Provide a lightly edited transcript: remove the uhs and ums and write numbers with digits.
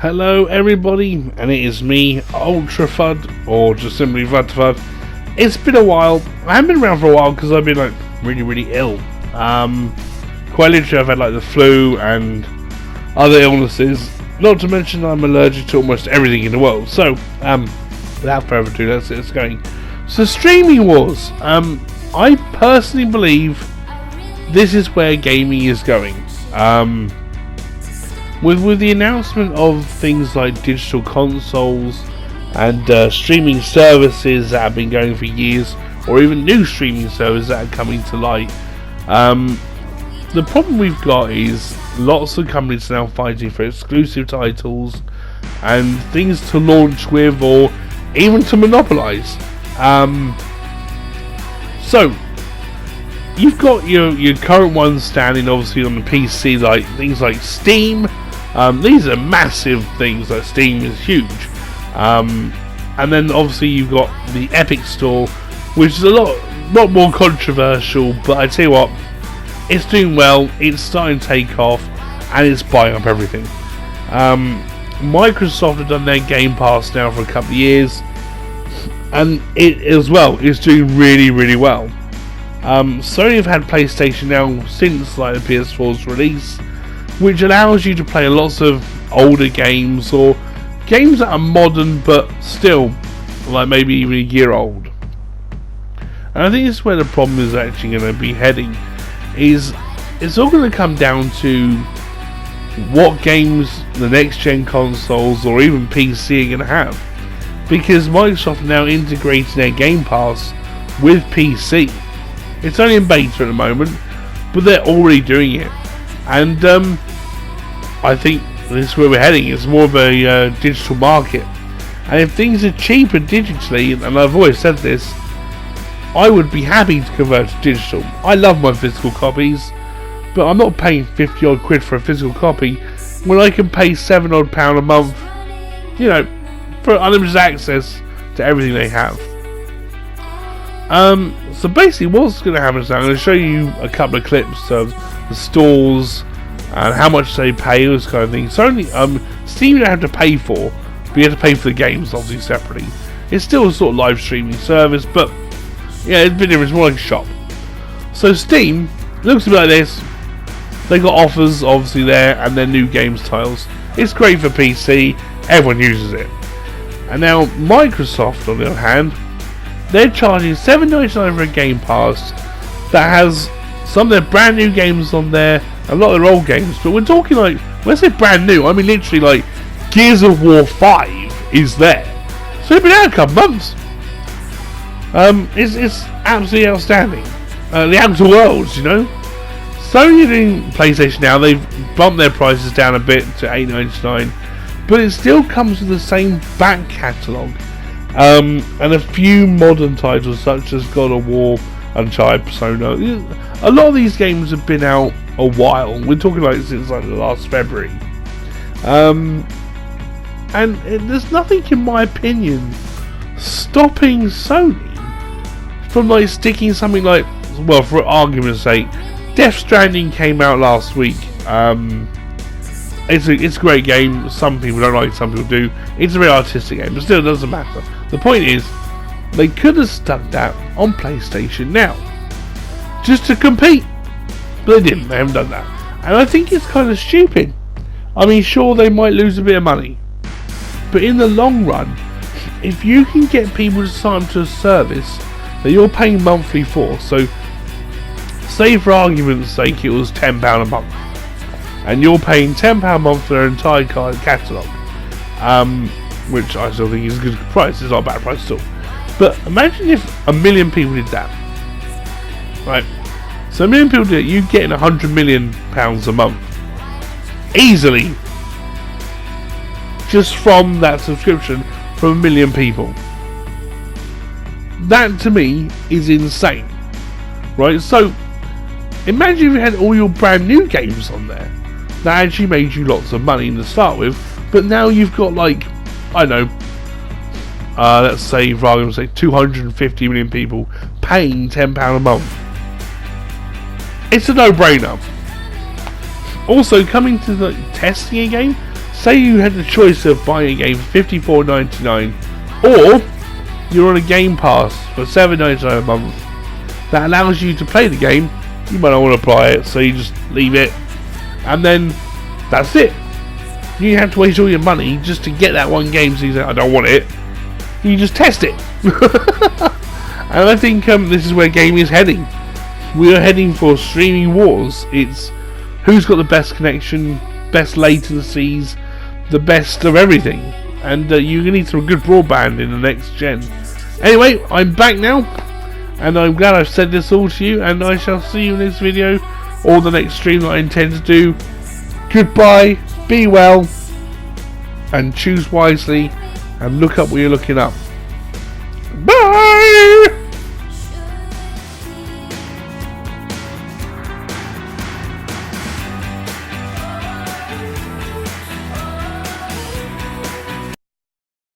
Hello everybody, and it is me, Ultra Fud, or just simply Fud. It's been a while. I haven't been around for a while because I've been like really ill. Quite literally I've had like the flu and other illnesses, not to mention I'm allergic to almost everything in the world. So, without further ado, let's get this going. So streaming wars, I personally believe this is where gaming is going. With the announcement of things like digital consoles and streaming services that have been going for years, or even new streaming services that are coming to light, the problem we've got is lots of companies now fighting for exclusive titles and things to launch with, or even to monopolise. So you've got your current ones standing obviously on the PC, like things like Steam. These are massive things, like Steam is huge. And then obviously you've got the Epic Store, which is a lot more controversial, but I tell you what, it's doing well, it's starting to take off, and it's buying up everything. Microsoft have done their Game Pass now for a couple of years, and it as well is doing really well. Sony have had PlayStation now since like the PS4's release, which allows you to play lots of older games, or games that are modern but still like maybe even a year old. And I think this is where the problem is actually going to be heading, is it's all going to come down to what games the next gen consoles or even PC are going to have, because Microsoft are now integrating their Game Pass with PC. It's only in beta at the moment, but they're already doing it. And I think this is where we're heading. It's more of a digital market. And if things are cheaper digitally, and I've always said this, I would be happy to convert to digital. I love my physical copies, but I'm not paying 50 odd quid for a physical copy when I can pay £7 odd a month, for unlimited access to everything they have. So basically what's going to happen is I'm going to show you a couple of clips of the stores and how much they pay, this kind of thing. So only Steam you don't have to pay for, but you have to pay for the games obviously separately. It's still a sort of live streaming service, but yeah, it's more like a shop. So Steam looks a bit like this. They got offers obviously there, and their new games titles. It's great for PC, everyone uses it. And now Microsoft on the other hand, they're charging $7.99 for a Game Pass that has some of their brand new games on there, a lot of their old games, but we're talking like, when I say brand new, I mean literally like Gears of War 5 is there. So it's been out a couple months. It's absolutely outstanding. The Outer Worlds, Sony doing PlayStation now, they've bumped their prices down a bit to $8.99, but it still comes with the same back catalogue. And a few modern titles such as God of War, Uncharted, Persona. A lot of these games have been out a while. We're talking like since like the last February. And there's nothing, in my opinion, stopping Sony from like sticking something like, well, for argument's sake, Death Stranding came out last week. It's a great game. Some people don't like it, some people do. It's a very artistic game, but still it doesn't matter. The point is, they could have stuck that on PlayStation now, just to compete, but they didn't. They haven't done that, and I think it's kind of stupid. I mean, sure, they might lose a bit of money, but in the long run, if you can get people to sign up to a service that you're paying monthly for, so say for argument's sake it was £10 a month, and you're paying £10 a month for their entire catalogue, which I still think is a good price. It's not a bad price at all. But imagine if 1 million people did that, right? So 1 million people did it, you're getting £100 million a month easily, just from that subscription from 1 million people. That to me is insane, right? So imagine if you had all your brand new games on there that actually made you lots of money to start with, but now you've got like, I don't know, let's say for argument's sake 250 million people paying £10 a month. It's a no-brainer. Also, coming to the testing a game, say you had the choice of buying a game for $54.99, or you're on a Game Pass for $7.99 a month that allows you to play the game. You might not want to buy it, so you just leave it, and then that's it. You have to waste all your money just to get that one game. So you say, I don't want it. You just test it. And I think this is where gaming is heading. We are heading for streaming wars. It's who's got the best connection, best latencies, the best of everything, and you're going to need some good broadband in the next gen. Anyway, I'm back now, and I'm glad I've said this all to you, and I shall see you in this video or the next stream that I intend to do. Goodbye, be well, and choose wisely, and look up what you're looking up.